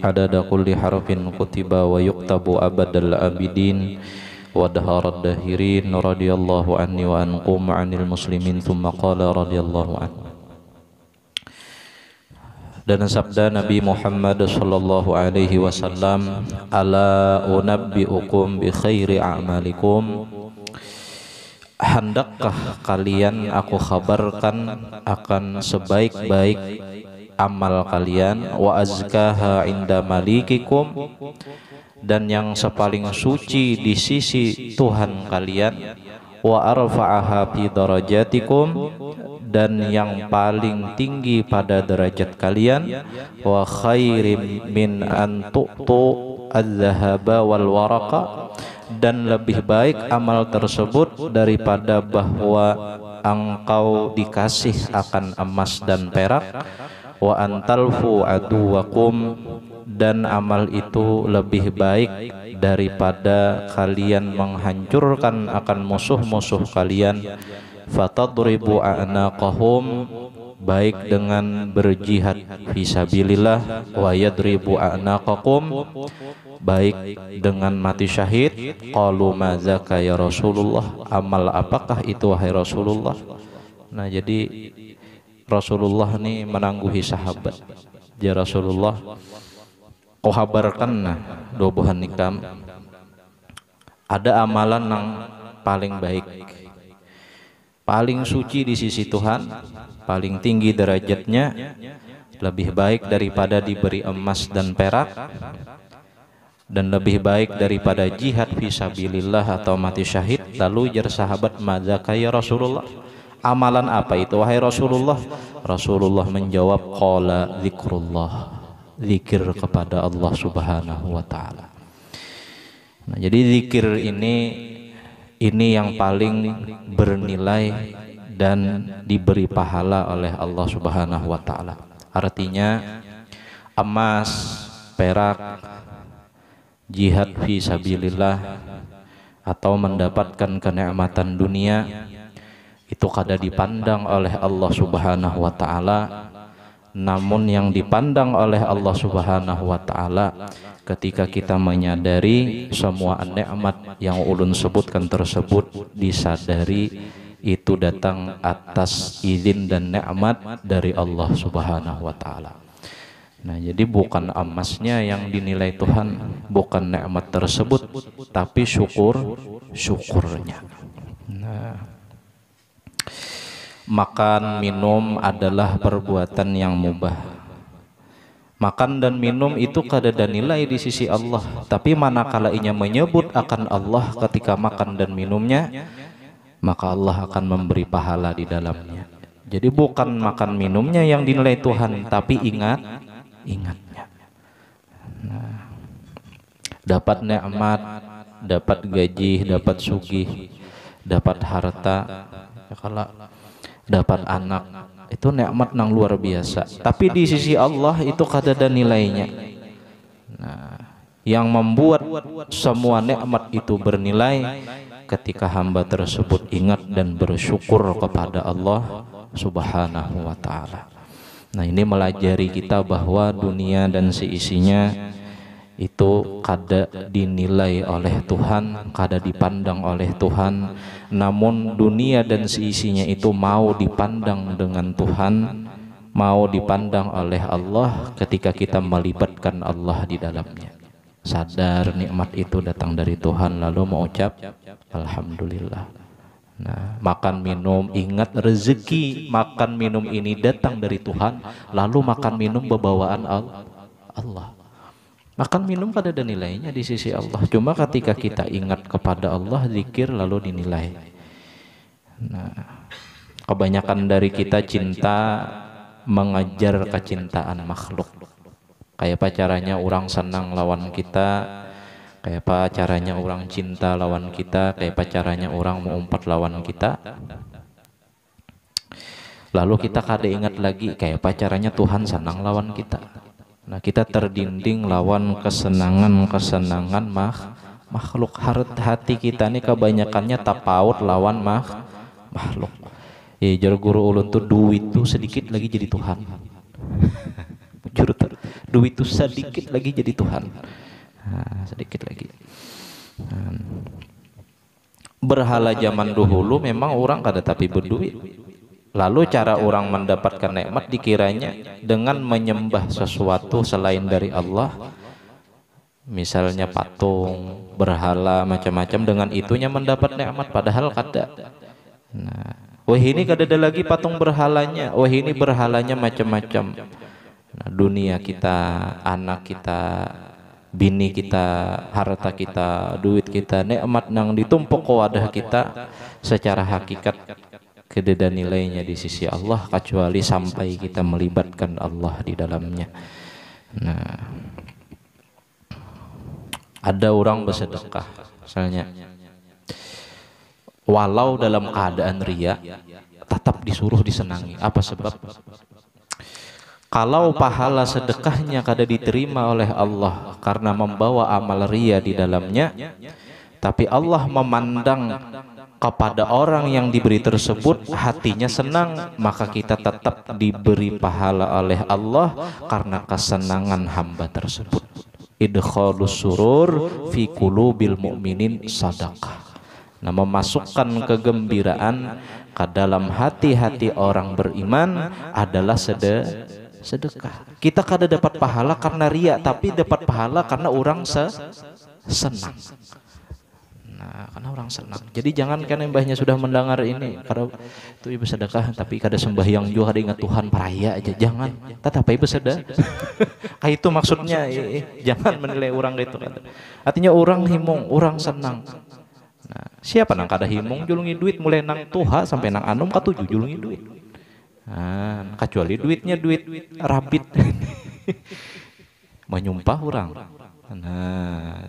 adada kulli harfin kutiba wa yuktabu abadal abidin wa daharad dahirin radhiyallahu anni wa anqum anil muslimin thumma qala radhiyallahu anhu. Dan sabda Nabi Muhammad sallallahu alaihi wasallam, ala unabbiukum bi khairi a'malikum, hendakkah kalian aku kabarkan akan sebaik-baik amal kalian, wa azkaha inda malikikum, dan yang sepaling suci di sisi Tuhan kalian, wa arfa'aha fi darajatikum, dan yang paling tinggi pada derajat kalian, wa khairim min an tu'tu az-zahaba wal waraqa, dan lebih baik amal tersebut daripada bahwa engkau dikasih akan emas dan perak, wa antalfu aduwakum, dan amal itu lebih baik daripada kalian menghancurkan akan musuh-musuh kalian, fatadribu a'naqahum, baik dengan berjihad fisabilillah, wa yadribu a'naqakum, baik dengan mati syahid. Qalu madzaka ya Rasulullah, amal apakah itu wahai Rasulullah? Nah, jadi Rasulullah ini menangguhi sahabat. Ya Rasulullah, kau kabarkan nah dobohan nikam, ada amalan yang paling baik, paling suci di sisi Tuhan, paling tinggi derajatnya, lebih baik daripada diberi emas dan perak, dan lebih baik daripada jihad fisabilillah atau mati syahid. Lalu jar sahabat, madzaka ya Rasulullah, amalan apa itu wahai Rasulullah? Rasulullah menjawab, qala zikrullah, zikir kepada Allah subhanahu wa ta'ala. Nah, jadi zikir ini yang paling bernilai dan diberi pahala oleh Allah subhanahu wa ta'ala. Artinya emas, perak, jihad fi sabilillah, atau mendapatkan kenikmatan dunia, itu kada dipandang oleh Allah subhanahu wa ta'ala. Namun yang dipandang oleh Allah subhanahu wa ta'ala ketika kita menyadari semua nikmat yang ulun sebutkan tersebut, disadari itu datang atas izin dan nikmat dari Allah subhanahu wa ta'ala. Nah, jadi bukan emasnya yang dinilai Tuhan, bukan nikmat tersebut, tapi syukurnya. Nah, makan minum adalah perbuatan yang mubah. Makan dan minum itu kada ada nilai di sisi Allah, tapi manakala inya menyebut akan Allah ketika makan dan minumnya, maka Allah akan memberi pahala di dalamnya. Jadi bukan makan minumnya yang dinilai Tuhan, tapi ingatnya. Nah, dapat nikmat, dapat gaji, dapat sugih, dapat harta, ya kalau dapat anak, itu nikmat yang luar biasa. Tapi di sisi Allah itu kada ada nilainya. Nah, yang membuat semua nikmat itu bernilai ketika hamba tersebut ingat dan bersyukur kepada Allah subhanahu wa ta'ala. Nah, ini melajari kita bahwa dunia dan seisinya itu kada dinilai oleh Tuhan, kada dipandang oleh Tuhan. Namun dunia dan seisinya itu mau dipandang dengan Tuhan, mau dipandang oleh Allah ketika kita melibatkan Allah di dalamnya. Sadar nikmat itu datang dari Tuhan, lalu mengucap alhamdulillah. Nah, makan minum, ingat rezeki makan minum ini datang dari Tuhan, lalu makan minum bebawaan Allah. Makan minum kada ada nilainya di sisi Allah, cuma ketika kita ingat kepada Allah, zikir, lalu dinilai. Nah, kebanyakan dari kita cinta mengejar kecintaan makhluk. Kayak apa caranya orang senang lawan kita, kayak apa caranya orang cinta lawan kita, kayak apa caranya orang mengumpat lawan kita. Lalu kita kada ingat lagi kayak apa caranya Tuhan senang lawan kita. Nah, kita terdinding lawan kesenangan makhluk. Hati kita ini kebanyakannya tapaut lawan makhluk. Ya, jar guru ulun tuh duit tuh sedikit lagi jadi Tuhan. Jujur tuh, Duit itu sedikit lagi jadi Tuhan. Sedikit lagi. Berhala zaman dahulu memang orang kada tapi berduit. Lalu cara orang mendapatkan nikmat dikiranya dengan menyembah sesuatu selain dari Allah, misalnya patung, berhala, macam-macam, dengan itunya mendapat nikmat, padahal kada. Nah, wah ini kada ada lagi patung berhalanya, wah ini berhalanya macam-macam. Nah, dunia kita, anak kita, bini kita, harta kita, duit kita, nikmat yang ditumpuk ke wadah kita, secara hakikat kededa nilainya di sisi Allah kecuali sampai kita melibatkan Allah di dalamnya. Nah, ada orang bersedekah misalnya, walau dalam keadaan ria, tetap disuruh disenangi. Apa sebab? Kalau pahala sedekahnya kada diterima oleh Allah karena membawa amal ria di dalamnya, tapi Allah memandang kepada orang yang diberi tersebut hatinya senang, maka kita tetap diberi pahala oleh Allah karena kesenangan hamba tersebut. Idkhalus surur fi qulubil mu'minin sadaqah. Nah, memasukkan kegembiraan ke dalam hati-hati orang beriman adalah sedekah. Kita kada dapat pahala karena ria, tapi dapat pahala karena orang senang. Nah, karena orang senang. Jadi jangan kan mbahnya sudah mendengar ini, kalau itu ibu sedekah tapi kada sembahyang juga, kada ingat Tuhan, paraya aja. Jangan. Tetap ibu sedekah. Kayak itu maksudnya. Jangan menilai orang itu. Artinya orang himung, orang senang. Nah, siapa nang kada himung julungi duit mulai nang tuha sampai nang anom katujuh julungi duit. Nah, kecuali duitnya duit rabit. Menyumpah orang. Nah,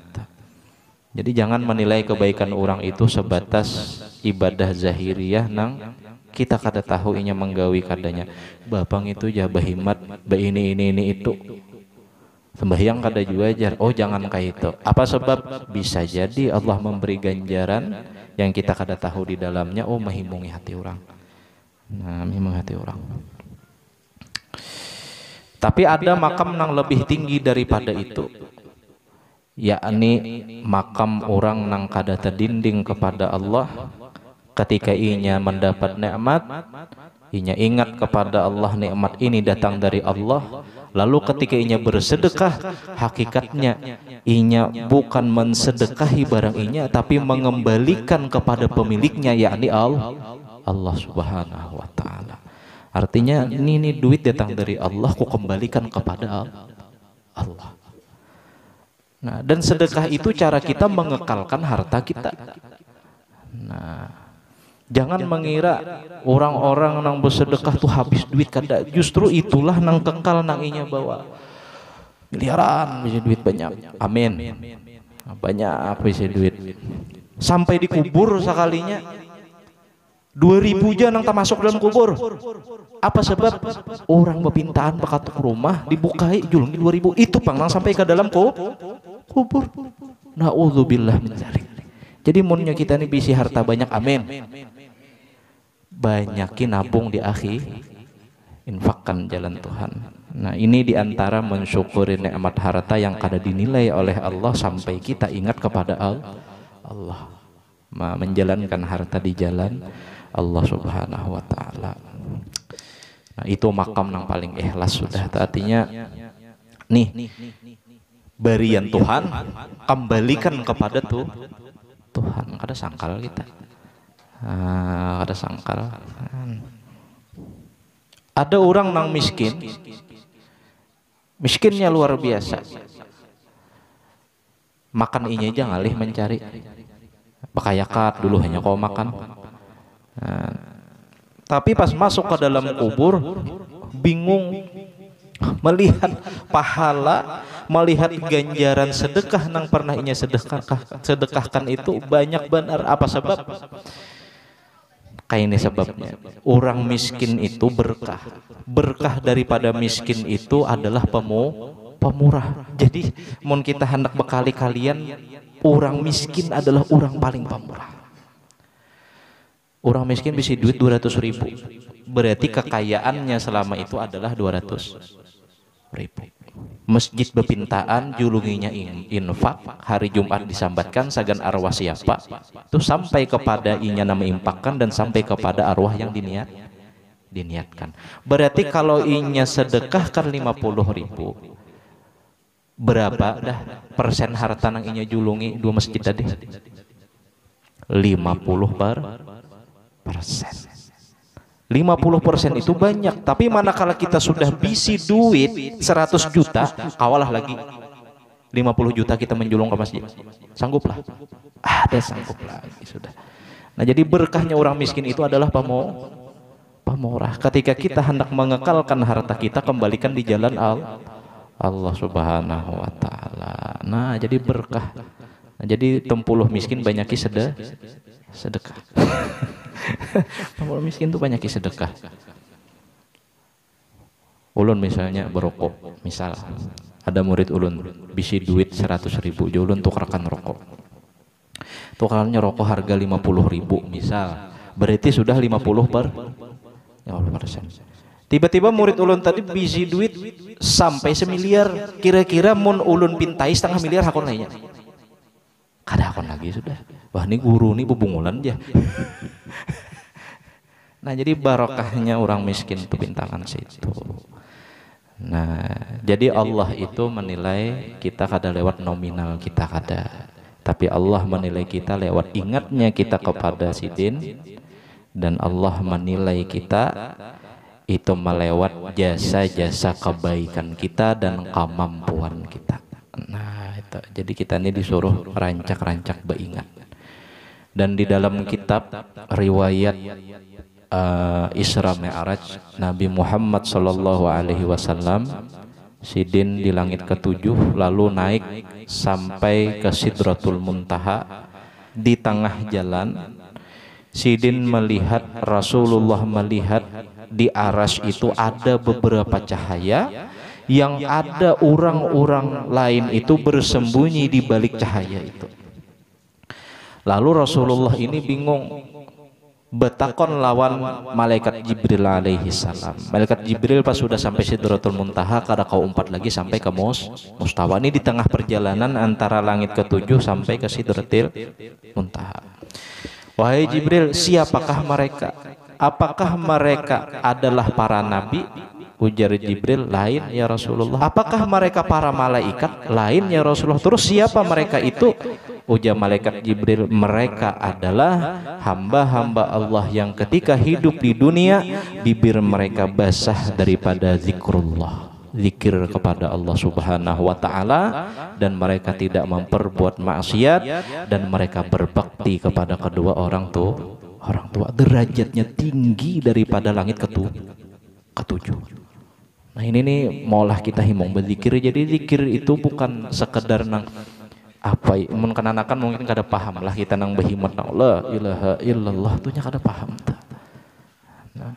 jadi jangan menilai kebaikan orang itu sebatas ibadah zahiriyah nang kita kada tahu inya menggawi kadanya. Bapang itu jah bahimat, ini itu. Sembahyang kada juga ajar. Oh jangan kayak itu. Apa sebab? Bisa jadi Allah memberi ganjaran yang kita kada tahu di dalamnya. Oh menghimungi hati orang. Nah, menghimungi hati orang. Tapi ada makam nang lebih tinggi daripada itu, yakni makam orang nang kada terdinding kepada Allah. Ketika inya mendapat nikmat, inya ingat kepada Allah, nikmat ini datang dari Allah. Lalu ketika inya bersedekah, hakikatnya inya bukan mensedekahi barang inya, tapi mengembalikan kepada pemiliknya, yakni Allah Subhanahu wa ta'ala. Artinya ini duit datang dari Allah, ku kembalikan kepada Allah. Nah, dan sedekah itu cara kita mengekalkan harta kita. Nah, jangan mengira orang-orang nang bersedekah tuh habis duit, kada. Justru itulah nang kekal nang inya bawa. Miliaran bisa duit banyak. Amin. Banyak bisa duit. Sampai dikubur sekalinya 2000 aja nang tak masuk dalam kubur. Apa sebab? Orang berpintaan bakatuk rumah dibukai julungi 2000. Itu pang nang sampai ke dalam kubur. Na'udzubillah min dzalik. Jadi munnya kita ini bisi harta banyak, amin. Banyakin nabung di akhir, infakkan jalan Tuhan. Nah, ini diantara mensyukuri nikmat harta yang kada dinilai oleh Allah sampai kita ingat kepada Allah. Menjalankan harta di jalan Allah Subhanahu wa ta'ala. Nah, itu makam yang paling ikhlas sudah. Artinya nih, berian Tuhan kembalikan kepada Tuhan. Kada sangkal kita. Kada sangkal. Ada orang nang miskin. Miskinnya luar biasa. Makan inya aja ngalih mencari. Pakayakat dulu hanya kau makan. Nah, tapi pas masuk ke dalam kubur bingung melihat pahala, melihat ganjaran sedekah nang pernah inya sedekahkan itu banyak benar. Apa sebab? Kayak ini sebabnya. Orang miskin itu berkah. Berkah daripada miskin itu adalah pemurah. Jadi mun kita hendak bekali kalian, orang miskin adalah orang paling pemurah. Orang miskin bisa duit 200.000, berarti kekayaannya selama itu adalah 200.000. masjid bepintaan julunginya infak, hari Jumat disambatkan sagan arwah siapa itu sampai kepada inya nama impakkan dan sampai kepada arwah yang diniatkan. Berarti kalau inya sedekahkan 50.000, berapa dah persen harta nang inya julungi dua masjid tadi? 50%. 50% itu banyak, tapi manakala kita sudah bisi duit 100 juta, kawalah lagi 50 juta kita menjulung ke masjid. Sangguplah. Ada sanggup lagi sudah. Nah, jadi berkahnya orang miskin itu adalah pamorah. Ketika kita hendak mengekalkan harta kita, kembalikan di jalan Allah Subhanahu wa taala. Nah, jadi berkah. Nah, jadi tempuluh miskin banyaki sedekah. Tempuluh miskin itu banyaki sedekah. Ulun misalnya berokok, misal ada murid ulun bisi duit 100.000, ulun tukarkan rokok. Tukarannya rokok harga 50.000 misal, berarti sudah 50%. Tiba-tiba murid ulun tadi bisi duit sampai 1 miliar, kira-kira mun ulun pintai 1/2 miliar hakon lainnya. Kada hakon lagi sudah. Wah, ini guru nih bebungulan aja. Nah, jadi barokahnya orang miskin itu bintangan situ. Nah, jadi Allah itu menilai kita kada lewat nominal kita kada, tapi Allah menilai kita lewat ingatnya kita kepada sidin, dan Allah menilai kita itu melewat jasa-jasa kebaikan kita dan kemampuan kita. Nah, itu. Jadi kita ini disuruh rancak-rancak beringat. Dan di dalam kitab riwayat Isra Mi'raj Nabi Muhammad sallallahu alaihi wasallam, sidin di langit ke-7 lalu naik sampai ke Sidratul Muntaha. Di tengah jalan sidin melihat, Rasulullah melihat di arasy itu ada beberapa cahaya, yang ada orang-orang lain itu bersembunyi di balik cahaya itu. Lalu Rasulullah ini bingung, betakon lawan malaikat Jibril alaihi salam. Malaikat Jibril pas sudah sampai Sidratul Muntaha, kada kau umpat lagi sampai ke Mustawa. Ini di tengah perjalanan antara langit ke-7 sampai ke Sidratul Muntaha. Wahai Jibril, siapakah mereka? Apakah mereka adalah para nabi? Ujar Jibril, lain ya Rasulullah. Apakah mereka para malaikat? Lain ya Rasulullah. Terus siapa mereka itu? Ujar malaikat Jibril, mereka adalah hamba-hamba Allah yang ketika hidup di dunia bibir mereka basah daripada zikrullah, zikir kepada Allah Subhanahu wa taala, dan mereka tidak memperbuat maksiat, dan mereka berbakti kepada kedua orang tua. Derajatnya tinggi daripada langit ke-7. Nah, ini nih maulah kita himong berzikir. Jadi zikir itu bukan sekedar nang apa mun kananakan mungkin kada paham lah kita nang behimat nang la ilaha illallah tuh nya kada paham. Nah,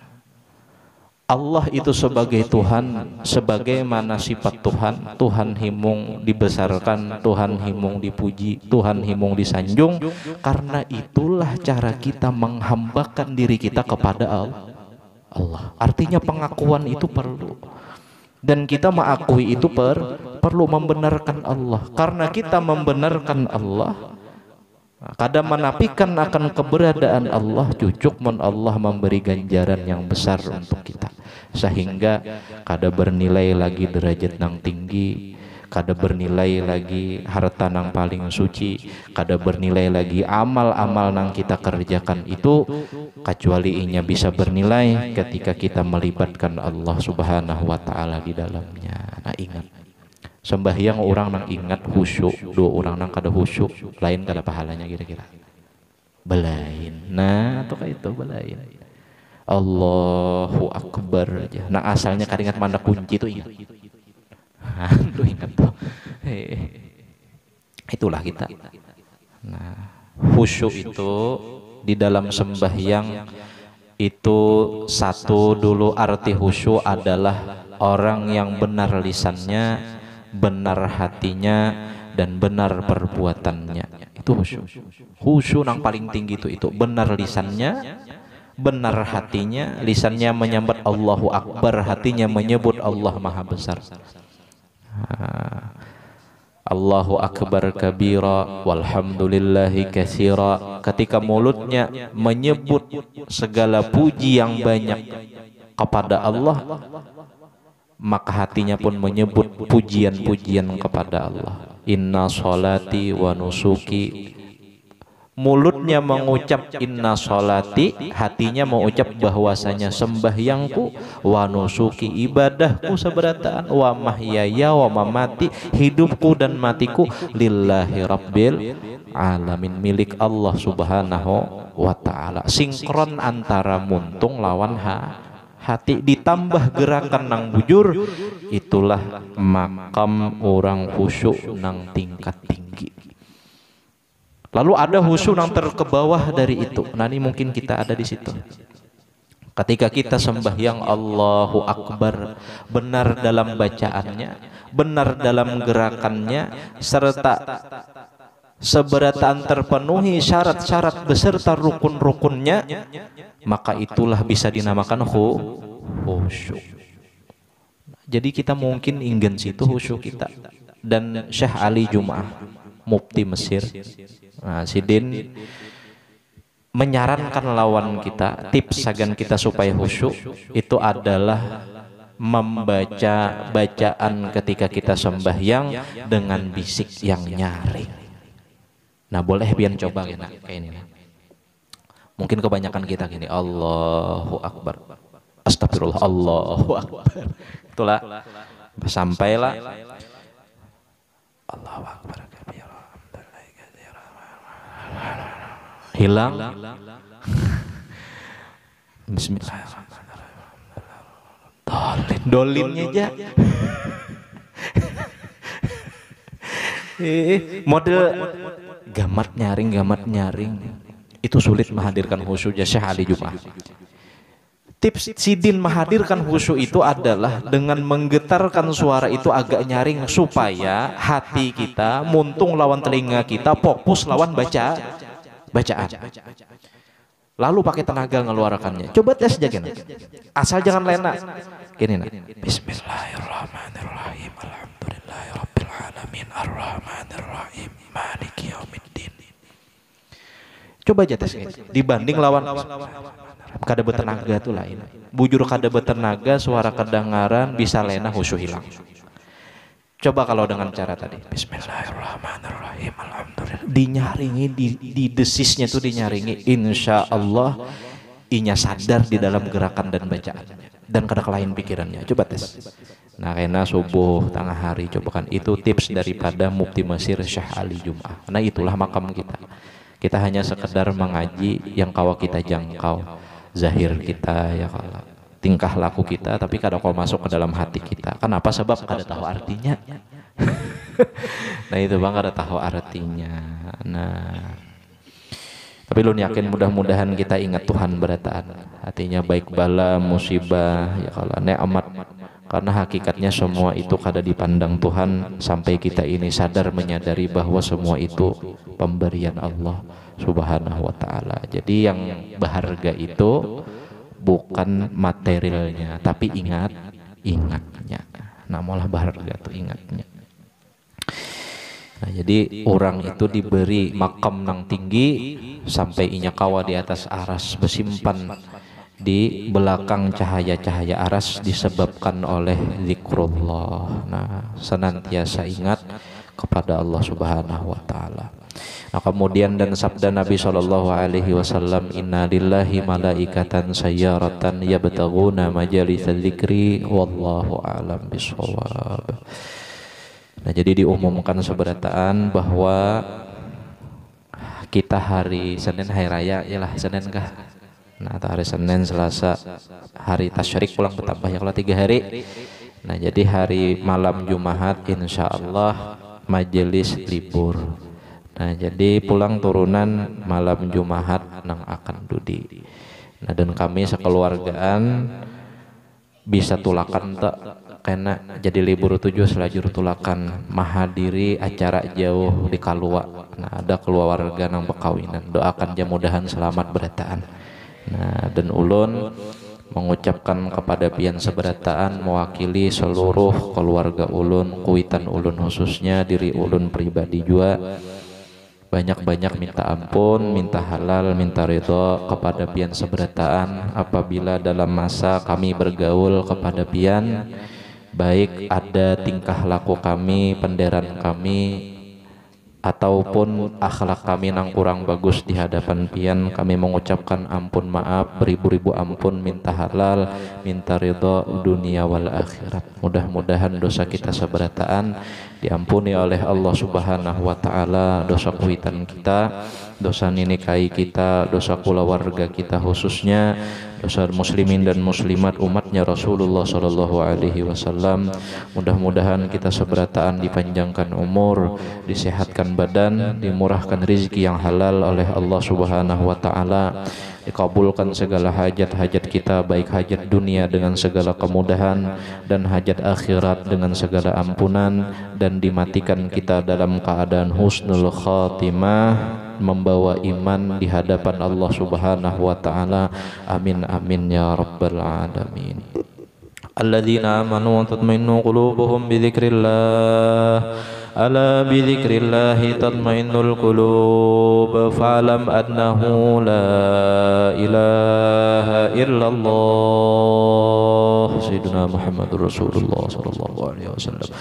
Allah itu sebagai Tuhan, sebagaimana sifat Tuhan, Tuhan himung dibesarkan, Tuhan himung dipuji, Tuhan himung disanjung. Karena itulah cara kita menghambakan diri kita kepada Allah. Artinya pengakuan itu perlu, dan kita mengakui itu perlu membenarkan Allah. Karena kita membenarkan Allah, kadang menafikan akan keberadaan Allah, cucuk mun Allah memberi ganjaran yang besar untuk kita, sehingga kada bernilai lagi derajat nang tinggi, kada bernilai lagi harta nang paling suci, kada bernilai lagi amal-amal nang kita kerjakan itu, kecuali inya bisa bernilai ketika kita melibatkan Allah Subhanahu wa taala di dalamnya. Nah, ingat, sembahyang orang nang ingat khusyuk, dua orang nang kada khusyuk, lain kada pahalanya kira-kira. Belain. Nah, atau kayak itu belain. Allahu Akbar aja. Nah, asalnya kada ingat mana kunci itu ingat. Aduh, ingat tuh. Itulah kita. Nah, khusyuk itu di dalam sembahyang itu satu dulu, arti khusyuk adalah orang yang benar lisannya, benar hatinya, dan benar perbuatannya. Itu khusyuk. Khusyuk yang paling tinggi itu benar lisannya, benar hatinya. Lisannya menyebut Allahu Akbar, hatinya menyebut Allah Maha Besar. Allahu akbar kabira walhamdulillahi katsira. Ketika mulutnya menyebut segala puji yang banyak kepada Allah, maka hatinya pun menyebut pujian-pujian kepada Allah. Inna sholati wa nusuki. Mulutnya mengucap inna sholati, hatinya mengucap bahwasanya sembahyangku, wa nusuki ibadahku seberataan, wa mahyaya wa mamati, hidupku dan matiku lillahi rabbil alamin, milik Allah subhanahu wa ta'ala. Sinkron antara muntung lawan hati, ditambah gerakan nang bujur, itulah makam orang khusyuk nang tingkat tinggi. Lalu ada khusyuk yang terkebawah dari itu. Nah, ini mungkin kita ada di situ. Ketika kita sembahyang Allahu Akbar, benar dalam bacaannya, benar dalam gerakannya, serta seberataan terpenuhi syarat-syarat beserta rukun-rukunnya, maka itulah bisa dinamakan khusyuk. Jadi kita mungkin ingin situ khusyuk kita. Dan Syekh Ali Jum'ah, mufti Mesir, nah, Sidin menyarankan lawan kita, tips agar kita supaya khusyuk itu adalah membaca bacaan ketika kita sembahyang dengan bisik yang nyaring. Nah, boleh pian coba kayak ini. Mungkin kebanyakan kita gini, Allahu Akbar, astagfirullah, Allahu Akbar. Itulah sampailah Allahu Akbar. Hilang. Bismillahirrahmanirrahim. Dolinnya aja. Model gamat nyaring itu sulit menghadirkan khusyuk. Syekh Ali Jum'ah. Tips Sidin menghadirkan khusyuk itu adalah dengan menggetarkan suara itu agak nyaring supaya hati kita muntung lawan telinga kita, fokus lawan bacaan. Lalu pakai tenaga ngeluarkannya. Coba tes aja gini. Asal jangan lena. Gini nak. Bismillahirrahmanirrahim. Alhamdulillahirabbil alamin arrahmanirrahim maliki yaumiddin. Coba aja tes gini. Dibanding lawan kada bertenaga tuh lain. Bujur kada bertenaga, suara kedengaran, bisa lena, khusyuk hilang. Coba kalau dengan cara tadi Bismillahirrahmanirrahim alhamdulillah, dinyaringi, di desisnya tuh dinyaringi, insya Allah inya sadar di dalam gerakan dan bacaan dan kada kelain pikirannya. Coba tes. Nah, kena subuh tengah hari, coba kan. Itu tips daripada mufti Mesir Syekh Ali Jum'ah. Nah, itulah makam kita. Kita hanya sekedar mengaji yang kawa kita jangkau, zahir kita ya kalau tingkah laku kita, tapi kadang kau masuk ke dalam hati kita. Kenapa? Sebab kada tahu artinya. Nah, itu bang, kada tahu artinya. Nah, tapi lu yakin mudah-mudahan kita ingat Tuhan berataan. Artinya baik bala, musibah, ya kalau nikmat. Karena hakikatnya semua itu kada dipandang Tuhan sampai kita ini sadar menyadari bahwa semua itu pemberian Allah Subhanahu wa ta'ala. Jadi yang berharga itu bukan materialnya, tapi ingatnya. Nah, malah berharga tuh ingatnya. Nah, jadi orang itu diberi makam nang tinggi sampai inya kawa di atas aras, bersimpan di belakang cahaya-cahaya aras disebabkan oleh zikrullah. Nah, senantiasa ingat kepada Allah Subhanahu wa ta'ala. Nah, kemudian dan sabda Nabi SAW, inna lillahi malaikatan sayyaratan yabtaguna majalis dzikri wallahu a'lam bishawab. Nah, jadi diumumkan seberataan bahwa kita hari Senin hari raya, ialah Senin kah? Nah, atau hari Senin, Selasa, hari tasyrik pulang bertambah ya kalau 3 hari. Nah, jadi hari malam Jumat insya Allah majelis libur. Nah, jadi pulang turunan malam Jumat nang akan dudi. Nah, dan kami sekeluargaan bisa tulakan tak kena jadi libur 7 selajur tulakan mahadiri acara jauh di Kalua. Nah, ada keluarga nang bekawinan, doakan aja mudahan selamat berataan. Nah, dan ulun mengucapkan kepada pian seberataan mewakili seluruh keluarga ulun, kuitan ulun khususnya, diri ulun pribadi juga, banyak-banyak minta ampun, minta halal, minta ridho kepada pian seberataan apabila dalam masa kami bergaul kepada pian, baik ada tingkah laku kami, penderan kami, ataupun akhlak kami nang kurang bagus di hadapan pian, kami mengucapkan ampun maaf beribu-ribu ampun, minta halal, minta ridho dunia wal akhirat. Mudah-mudahan dosa kita seberataan diampuni oleh Allah Subhanahu wa taala, dosa kuitan kita, dosa ninikai kita, dosa keluarga kita khususnya, dosa muslimin dan muslimat umatnya Rasulullah sallallahu alaihi wasallam. Mudah-mudahan kita seberataan dipanjangkan umur, disehatkan badan, dimurahkan rizki yang halal oleh Allah Subhanahu wa taala, dikabulkan segala hajat-hajat kita, baik hajat dunia dengan segala kemudahan dan hajat akhirat dengan segala ampunan, dan dimatikan kita dalam keadaan husnul khatimah, membawa iman di hadapan Allah Subhanahu wa taala. Amin amin ya rabbal alamin. Alladzina amanu wa tatmainnu qulubuhum bi dzikrillah, ala bi dzikrillah tatmainnul qulub, fa'lam annahu la ilaha illallah sayyidina Muhammadur Rasulullah sallallahu alaihi wasallam.